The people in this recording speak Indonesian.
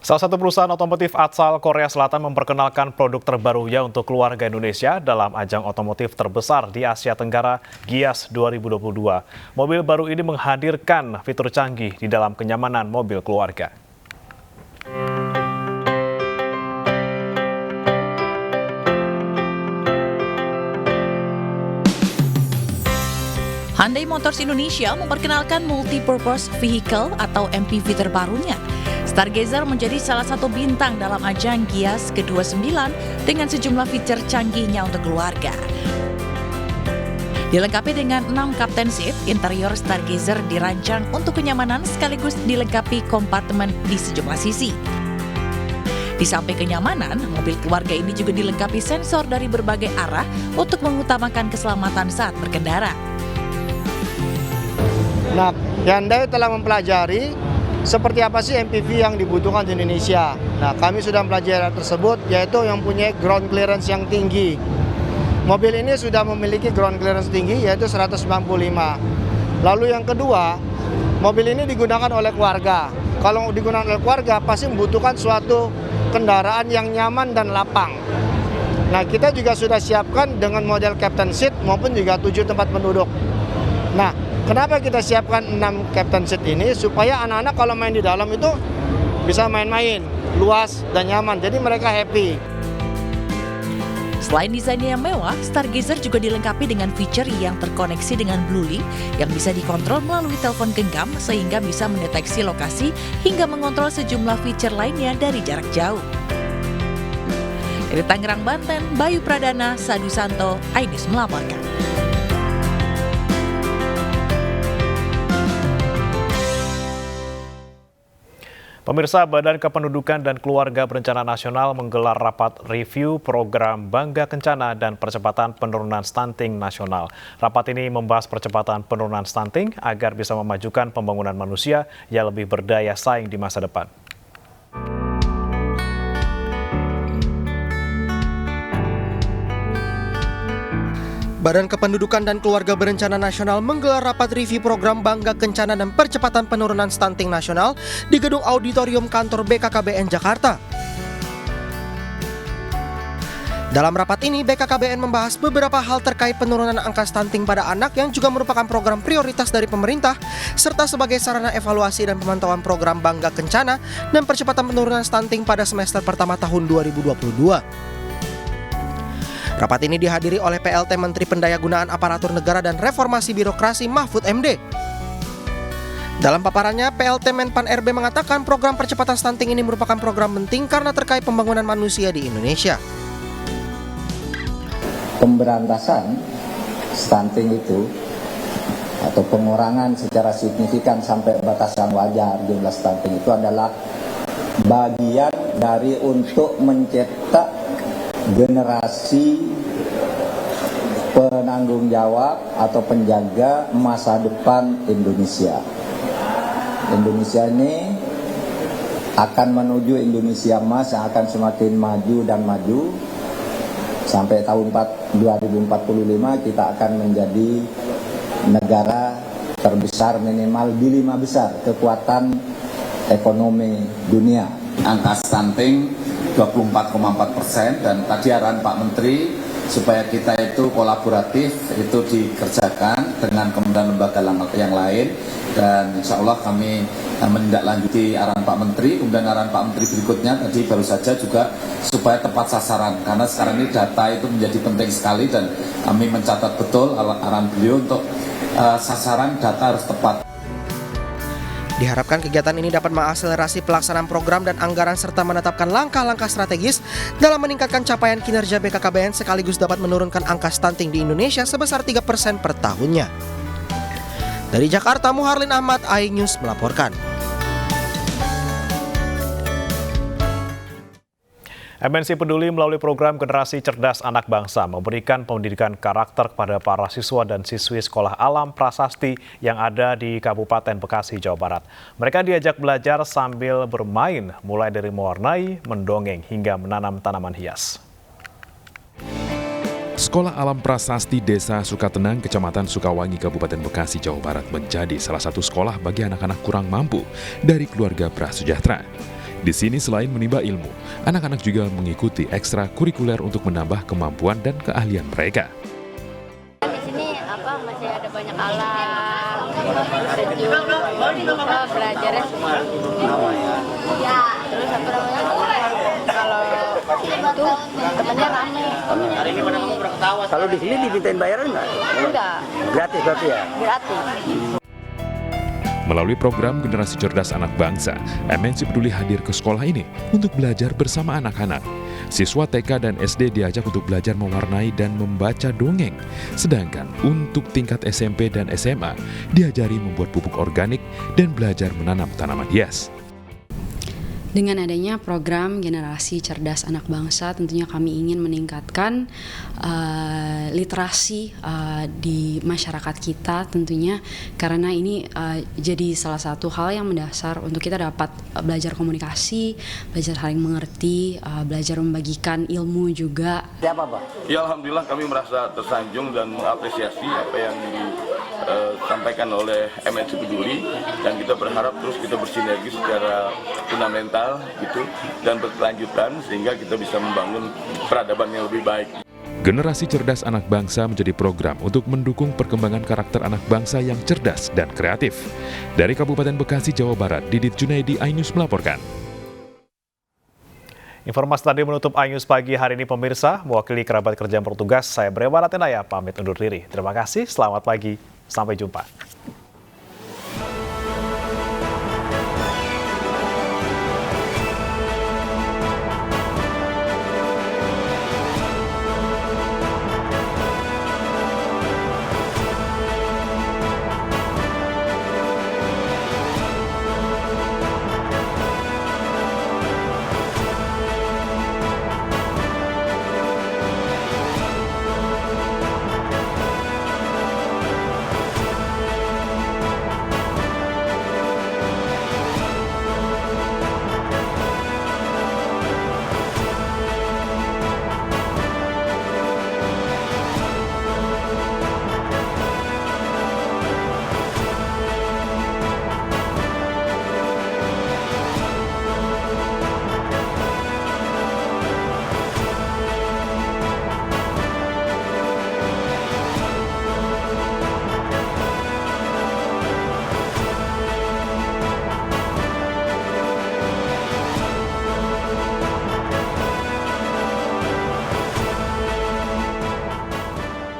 Salah satu perusahaan otomotif asal Korea Selatan memperkenalkan produk terbarunya untuk keluarga Indonesia dalam ajang otomotif terbesar di Asia Tenggara Gias 2022. Mobil baru ini menghadirkan fitur canggih di dalam kenyamanan mobil keluarga. Hyundai Motors Indonesia memperkenalkan Multi-Purpose Vehicle atau MPV terbarunya. Stargazer menjadi salah satu bintang dalam ajang Gias ke-29 dengan sejumlah fitur canggihnya untuk keluarga. Dilengkapi dengan 6 captain seat, interior Stargazer dirancang untuk kenyamanan sekaligus dilengkapi kompartemen di sejumlah sisi. Di samping kenyamanan, mobil keluarga ini juga dilengkapi sensor dari berbagai arah untuk mengutamakan keselamatan saat berkendara. Nah, Hyundai telah mempelajari seperti apa sih MPV yang dibutuhkan di Indonesia. Nah, kami sudah mempelajari hal tersebut, yaitu yang punya ground clearance yang tinggi. Mobil ini sudah memiliki ground clearance tinggi, yaitu 195. Lalu yang kedua, mobil ini digunakan oleh keluarga. Kalau digunakan oleh keluarga, pasti membutuhkan suatu kendaraan yang nyaman dan lapang. Nah, kita juga sudah siapkan dengan model captain seat maupun juga 7 tempat penduduk. Nah, kenapa kita siapkan 6 captain seat ini? Supaya anak-anak kalau main di dalam itu bisa main-main, luas dan nyaman. Jadi mereka happy. Selain desainnya yang mewah, Stargazer juga dilengkapi dengan fitur yang terkoneksi dengan BlueLink yang bisa dikontrol melalui telepon genggam sehingga bisa mendeteksi lokasi hingga mengontrol sejumlah fitur lainnya dari jarak jauh. Dari Tangerang, Banten, Bayu Pradana, Sadu Santo, iNews melaporkan. Pemirsa, Badan Kependudukan dan Keluarga Berencana Nasional menggelar rapat review program Bangga Kencana dan percepatan penurunan stunting nasional. Rapat ini membahas percepatan penurunan stunting agar bisa memajukan pembangunan manusia yang lebih berdaya saing di masa depan. Badan Kependudukan dan Keluarga Berencana Nasional menggelar rapat review program Bangga Kencana dan percepatan penurunan stunting nasional di gedung auditorium kantor BKKBN Jakarta. Dalam rapat ini, BKKBN membahas beberapa hal terkait penurunan angka stunting pada anak yang juga merupakan program prioritas dari pemerintah, serta sebagai sarana evaluasi dan pemantauan program Bangga Kencana dan percepatan penurunan stunting pada semester pertama tahun 2022. Rapat ini dihadiri oleh PLT Menteri Pendayagunaan Aparatur Negara dan Reformasi Birokrasi Mahfud MD. Dalam paparannya, PLT Menpan RB mengatakan program percepatan stunting ini merupakan program penting karena terkait pembangunan manusia di Indonesia. Pemberantasan stunting itu atau pengurangan secara signifikan sampai batasan wajar jumlah stunting itu adalah bagian dari untuk mencetak generasi penanggung jawab atau penjaga masa depan Indonesia. Indonesia ini akan menuju Indonesia emas yang akan semakin maju dan maju. Sampai tahun 2045 kita akan menjadi negara terbesar minimal di 5 besar kekuatan ekonomi dunia. Angka stunting 24,4% dan tadi arahan Pak Menteri supaya kita itu kolaboratif itu dikerjakan dengan kementerian lembaga yang lain dan insya Allah kami menindaklanjuti arahan Pak Menteri. Kemudian arahan Pak Menteri berikutnya tadi baru saja juga supaya tepat sasaran karena sekarang ini data itu menjadi penting sekali dan kami mencatat betul arahan beliau untuk sasaran data harus tepat. Diharapkan kegiatan ini dapat mengakselerasi pelaksanaan program dan anggaran serta menetapkan langkah-langkah strategis dalam meningkatkan capaian kinerja BKKBN sekaligus dapat menurunkan angka stunting di Indonesia sebesar 3% per tahunnya. Dari Jakarta, Muharlin Ahmad, iNews melaporkan. MNC Peduli melalui program Generasi Cerdas Anak Bangsa memberikan pendidikan karakter kepada para siswa dan siswi Sekolah Alam Prasasti yang ada di Kabupaten Bekasi, Jawa Barat. Mereka diajak belajar sambil bermain, mulai dari mewarnai, mendongeng, hingga menanam tanaman hias. Sekolah Alam Prasasti Desa Sukatenang, Kecamatan Sukawangi, Kabupaten Bekasi, Jawa Barat menjadi salah satu sekolah bagi anak-anak kurang mampu dari keluarga prasejahtera. Di sini selain menimba ilmu, anak-anak juga mengikuti ekstrakurikuler untuk menambah kemampuan dan keahlian mereka. Di sini masih ada banyak alat, sejuk, belajarnya terus kalau itu temennya rame. Kalau di sini dimintain bayaran nggak? Enggak. Gratis berarti ya? Gratis. Melalui program Generasi Cerdas Anak Bangsa, MNC Peduli hadir ke sekolah ini untuk belajar bersama anak-anak. Siswa TK dan SD diajak untuk belajar mewarnai dan membaca dongeng. Sedangkan untuk tingkat SMP dan SMA, diajari membuat pupuk organik dan belajar menanam tanaman hias. Dengan adanya program Generasi Cerdas Anak Bangsa, tentunya kami ingin meningkatkan literasi di masyarakat kita tentunya, karena ini jadi salah satu hal yang mendasar untuk kita dapat belajar komunikasi, belajar saling mengerti, belajar membagikan ilmu juga. Siapa, Pak? Ya, alhamdulillah kami merasa tersanjung dan mengapresiasi apa yang disampaikan oleh MNC Peduli, dan kita berharap terus kita bersinergi secara fundamental gitu dan berkelanjutan sehingga kita bisa membangun peradaban yang lebih baik. Generasi Cerdas Anak Bangsa menjadi program untuk mendukung perkembangan karakter anak bangsa yang cerdas dan kreatif. Dari Kabupaten Bekasi, Jawa Barat, Didit Junaidi, iNews melaporkan. Informasi tadi menutup iNews pagi hari ini pemirsa. Mewakili kerabat kerja yang bertugas, saya Brewa Ratenaya pamit undur diri. Terima kasih, selamat pagi, sampai jumpa.